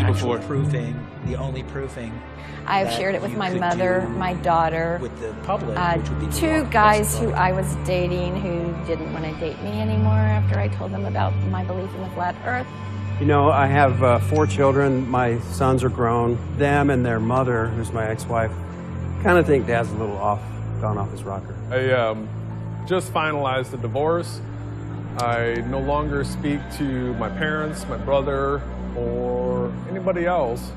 before. The only proofing. I've shared it with my mother, my daughter, with the public, two guys who I was dating who didn't want to date me anymore after I told them about my belief in the flat earth. You know, I have 4 children. My sons are grown. Them and their mother, who's my ex-wife, kind of think Dad's a little gone off his rocker. I just finalized the divorce. I no longer speak to my parents, my brother, or anybody else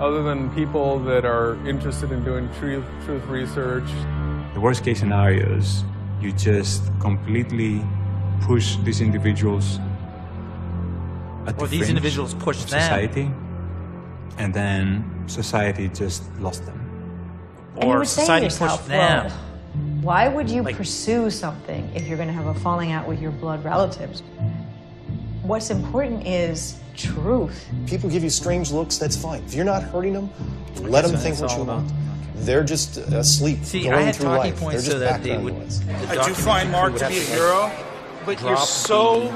other than people that are interested in doing truth research. The worst case scenario is you just completely push these individuals at the these fringe individuals push of them. society, and then society just lost them. Or society pushed them. Well, why would you pursue something if you're going to have a falling out with your blood relatives? What's important is truth. People give you strange looks, that's fine. If you're not hurting them, let them think what you want. They're just asleep, going through life. They're just background noise. I do find Mark to be a hero, but you're so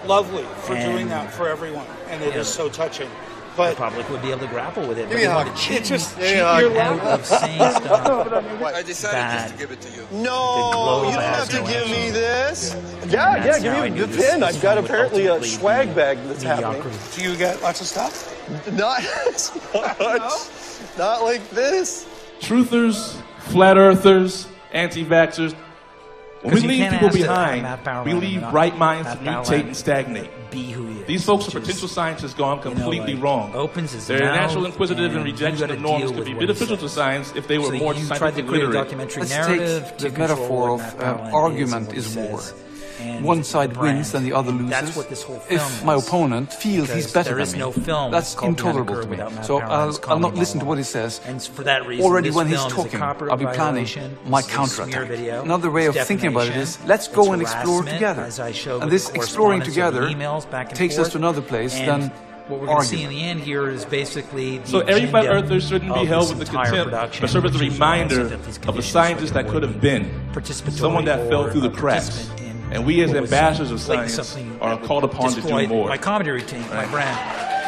lovely for doing that for everyone, and it is so touching. But the public would be able to grapple with it. Give me a hug. Cheat Just your life of saying stuff. I decided just to give it to you. No, you don't have to give me this. Yeah, give me the pin. I've got apparently a swag bag that's happening. Do you get lots of stuff? Not as much. Not like this. Truthers, flat earthers, anti-vaxxers. When we leave people behind, we leave bright minds to mutate and stagnate. These folks are potential scientists gone completely wrong. Their natural inquisitive and rejection of norms could be beneficial to science if they were more scientifically literate. Let's take the metaphor of argument is war. One side wins and the other loses. If my opponent feels he's better than me, that's intolerable to me. So I'll not listen to what he says. Already when he's talking, I'll be planning my counterattack. Another way of thinking about it is, let's go and explore together. And this exploring together takes us to another place than what we're going to see in the end here is basically the so every flat earther shouldn't be held with the contempt, but serve as a reminder of a scientist that could have been, someone that fell through the cracks. And we as ambassadors of science are called upon to do more. My comedy routine, my brand,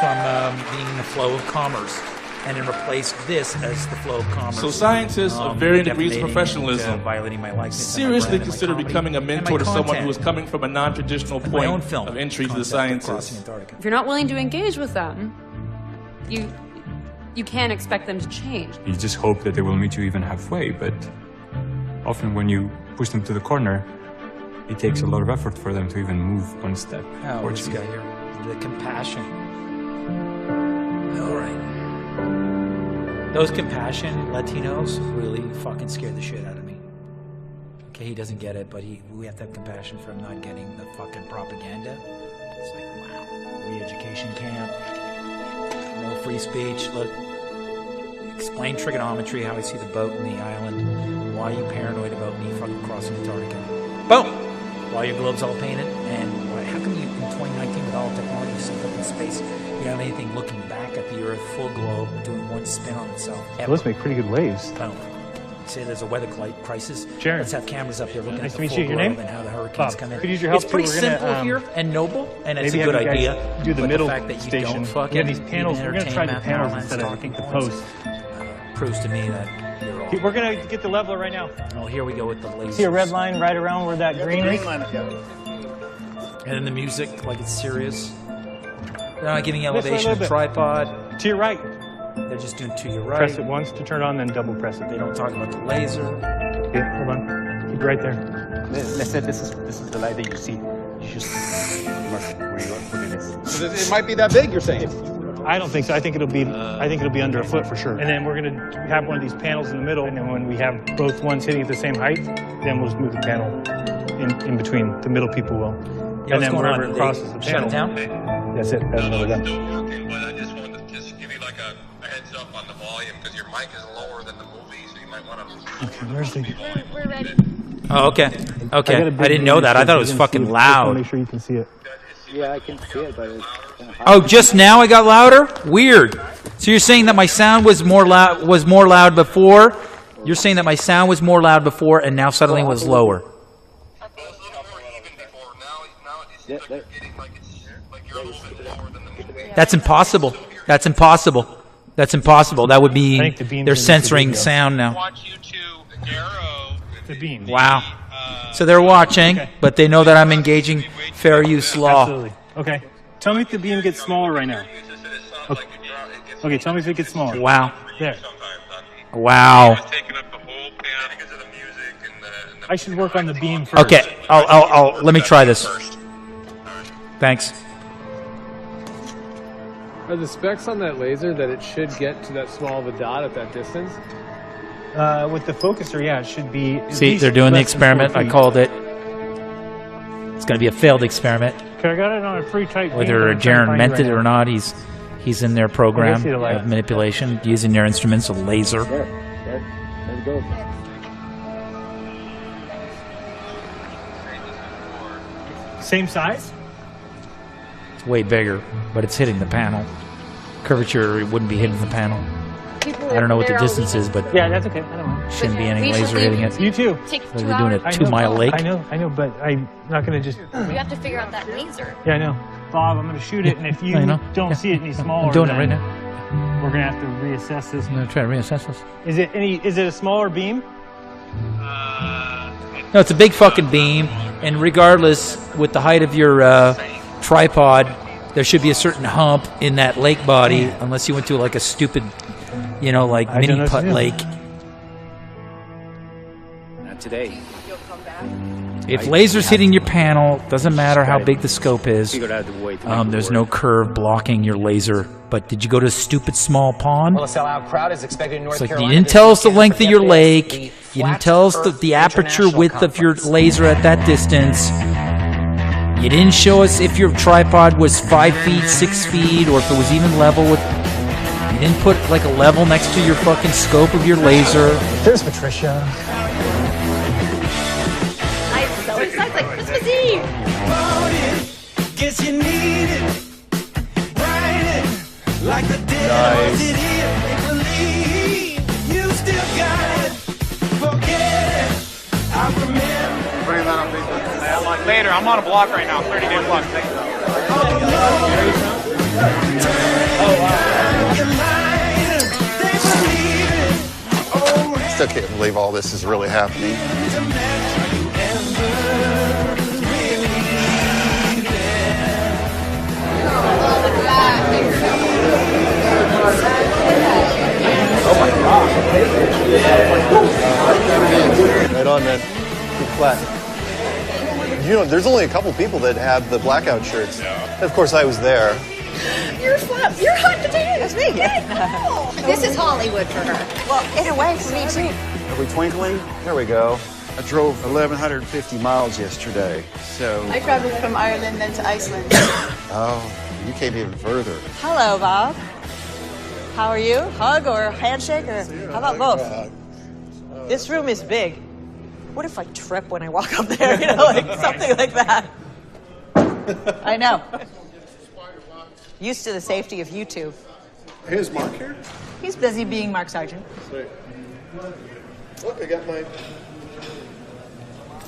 from being the flow of commerce, and then replace this as the flow of commerce. So scientists of varying degrees of professionalism violating my likeness seriously consider becoming a mentor to someone who is coming from a non-traditional point of entry to the sciences. If you're not willing to engage with them, you can't expect them to change. You just hope that they will meet you even halfway, but often when you push them to the corner, it takes a lot of effort for them to even move one step. Oh, this guy here, the compassion. All right. Those compassion Latinos really fucking scared the shit out of me. Okay, he doesn't get it, but we have to have compassion for him not getting the fucking propaganda. It's like, wow, re-education camp, no free speech. Look, explain trigonometry, how I see the boat in the island. Why are you paranoid about me fucking crossing Antarctica? Boom! Why are your globes all painted? And how come you, in 2019, with all technology stuff up in space, you don't have anything looking back at the Earth, full globe, doing one spin on itself? Those make pretty good waves. Boom. Say there's a weather crisis. Sharon. Let's have cameras up there looking nice at the to full meet you. Your globe name? and how the hurricanes Bob. come in. Could use your help It's pretty too. We're simple gonna, here and noble, and it's a maybe good have you guys idea. do the but middle the fact that you station. don't fucking We have these panels. We're going to try the panels instead of, I think, the posts. Proves to me that you're all... We're going to get the leveler right now. Oh, here we go with the lasers. See a red line right around where that green is? And then the music, like it's serious. They're not giving elevation of tripod. To your right. They're just doing to your right. Press it once to turn on, then double press it. They don't talk about the laser. Yeah, hold on. Keep it right there. Let's say this is the light that you see. You just where you put it is. It might be that big, you're saying? I don't think so. I think it'll be under a foot for sure. And then we're gonna have one of these panels in the middle, and then when we have both ones hitting at the same height, then we'll just move the panel in between. The middle people will. Yeah, and then wherever it crosses the shut panel, it down. That's it. That's another gun. But I just wanted to give you like a heads up on the volume because your mic is lower than the movie, so you might want to. Okay, where's the? We're ready. Oh, okay. Okay. I didn't know that. I thought it was fucking loud. Make sure you can see it. Yeah, I can see it, but it's kind of hot. Oh, just now I got louder? Weird. So you're saying that my sound was more loud before? You're saying that my sound was more loud before and now suddenly was lower? Yeah, That's impossible. That's impossible. That's impossible. That would be, they're censoring sound now. The beam. Wow. So they're watching, but they know that I'm engaging fair use law. Absolutely. Okay. Tell me if the beam gets smaller right now. Okay, tell me if it gets smaller. Wow. There. Wow. I should work on the beam first. Okay. I'll let me try this. Thanks. Are the specs on that laser that it should get to that small of a dot at that distance? With the focuser, yeah, it should be. See, they're doing the experiment. I called it. It's going to be a failed experiment. Okay, I got it on a pretty tight beam. Whether Jaron meant it or not, he's in their program of manipulation using their instruments of laser. There we go. Same size? It's way bigger, but it's hitting the panel. Curvature wouldn't be hitting the panel. I don't know what the distance is, but yeah, that's okay. I don't know. Shouldn't be any laser hitting it. You too. What are we doing? A 2-mile lake? I know, but I'm not going to just. You have to figure out that laser. Yeah, I know. Bob, I'm going to shoot it, and if you don't see it any smaller, I'm doing it right now. We're going to have to reassess this. I'm going to try to reassess this. Is it a smaller beam? No, it's a big fucking beam, and regardless, with the height of your tripod, there should be a certain hump in that lake body, unless you went to like a stupid, like mini putt lake. Not today. If laser's hitting your panel, doesn't matter how big the scope is. There's no curve blocking your laser. But did you go to a stupid small pond? Well, a sellout crowd is expected in North Carolina. You didn't tell us the length of your lake. You didn't tell us the aperture width of your laser at that distance. You didn't show us if your tripod was 5 feet, 6 feet, or if it was even level with. You didn't put like a level next to your fucking scope of your laser. There's Patricia. So excited, like Christmas Eve. Guess you need it. Like the dead was it here. Make believe you still got it. Forget it. I remember. Bring that on Facebook. Like later, I'm on a block right now. 30-day block. Thank you. I still can't believe all this is really happening. Oh my God. Right on, man. Good flat. There's only a couple people that have the blackout shirts. Yeah. Of course, I was there. You're hot potatoes. That's me. This is Hollywood for her. Well, in a way, for me too. Are we twinkling? There we go. I drove 1,150 miles yesterday, so... I traveled from Ireland then to Iceland. Oh, you came even further. Hello, Bob. How are you? Hug or handshake or how about both? This room is big. What if I trip when I walk up there? Like something like that. I know. Used to the safety of you two. Here's Mark here. He's busy being Mark Sargent. Sweet. Look, I got my...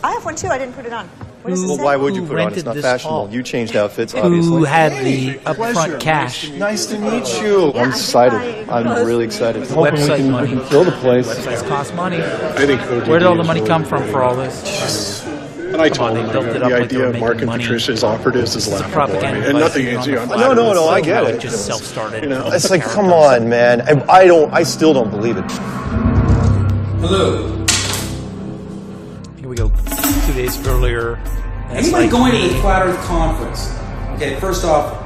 I have one too. I didn't put it on. What does it say? Why would you put it on? It's not fashionable. Hall? You changed outfits, obviously. Who had the upfront cash? Nice to meet you. I'm excited. I'm really excited. Website money. We can fill the place. Websites cost money. I think where did all the money come from for all this? And I told him the idea of Mark and Patricia's operatives is laughable. And nothing against you. No, I get it. Just self-started. It's like, come on, man. I still don't believe it. Hello. Here we go. 2 days earlier. Anybody going to a Flat Earth conference? Okay, first off,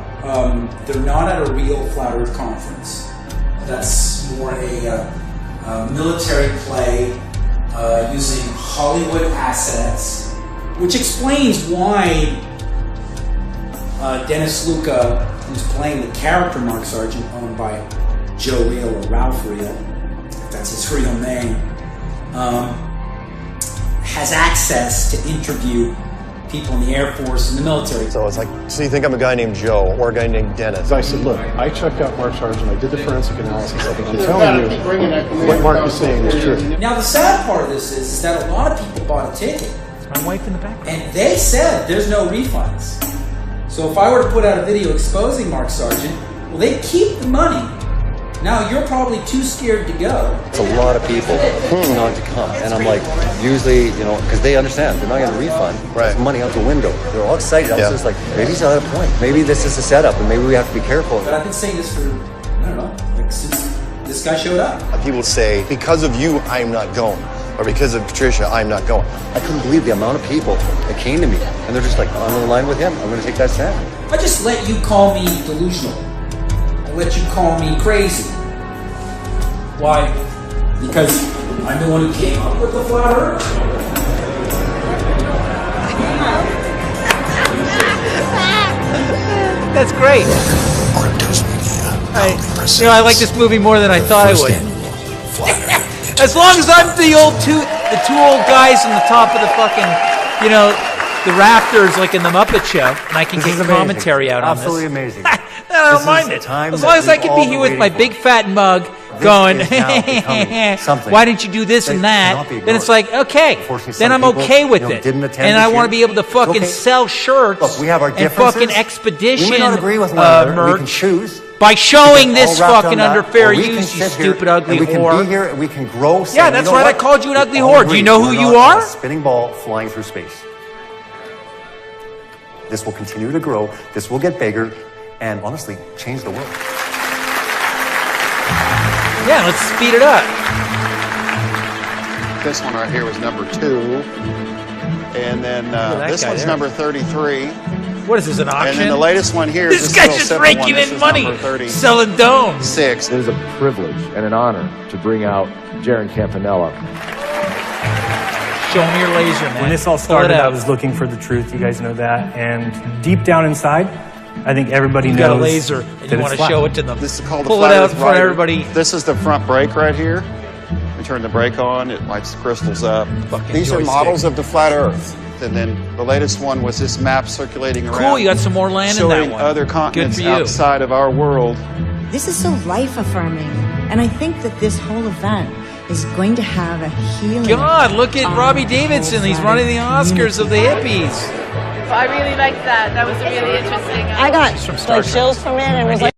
they're not at a real Flat Earth conference. That's more a military play using Hollywood assets, which explains why Dennis Luca, who's playing the character Mark Sargent, owned by Joe Reel or Ralph Reel, if that's his real name, has access to interview people in the Air Force and the military. So it's like, so you think I'm a guy named Joe or a guy named Dennis? I said, look, I checked out Mark Sargent. I did the forensic analysis. I'm telling you, what Mark is saying is true. Now, the sad part of this is that a lot of people bought a ticket. My wife in the back. And they said there's no refunds. So if I were to put out a video exposing Mark Sargent, well, they keep the money. Now you're probably too scared to go. It's a lot of people not to come. And I'm like, usually, you know, because they understand, they're not getting a refund. Right. Money out the window. They're all excited. I was just like, maybe he's not at a point. Maybe this is a setup and maybe we have to be careful. But I've been saying this for, I don't know, like since this guy showed up. People say, because of you, I'm not going. Or because of Patricia, I'm not going. I couldn't believe the amount of people that came to me. And they're just like, I'm on the line with him. I'm going to take that stand. I just let you call me delusional. I let you call me crazy. Why? Because I'm the one who came up with the flat earth. That's great. I like this movie more than I thought I would. As long as I'm the two old guys on the top of the fucking, you know, the rafters like in the Muppet Show, and I can get commentary out on this. Absolutely amazing. I don't mind it. As long as I can be here with my big fat mug going, why didn't you do this and that? Then it's like, okay, then I'm okay with it. And I want to be able to fucking sell shirts and fucking expedition merch by showing this fucking under fair use, you stupid ugly whore. We can be here and we can grow. Yeah, that's right, I called you an ugly whore. Do you know who you are? A spinning ball flying through space. This will continue to grow. This will get bigger. And honestly, change the world. Yeah, let's speed it up. This one right here was number 2. And then this one's number 33. What is this, an auction? And then the latest one here this is guy's just raking in money, selling domes. 6. It is a privilege and an honor to bring out Jaron Campanella. Show me your laser, man. When this all started, I was looking for the truth. You guys know that. And deep down inside, I think everybody knows. You got a laser and you want to show it to them. This is called Pull the it out in front of everybody. This is the front brake right here. We turn the brake on, it lights the crystals up. These are models of the flat Earth. And then the latest one was this map circulating around. Cool, you got some more land in that one. Showing other continents outside of our world. This is so life-affirming. And I think that this whole event is going to have a healing. God, look at Robbie Davidson. He's running the Oscars of the hippies. I really liked that. That was really interesting. I got like chills from it and was like,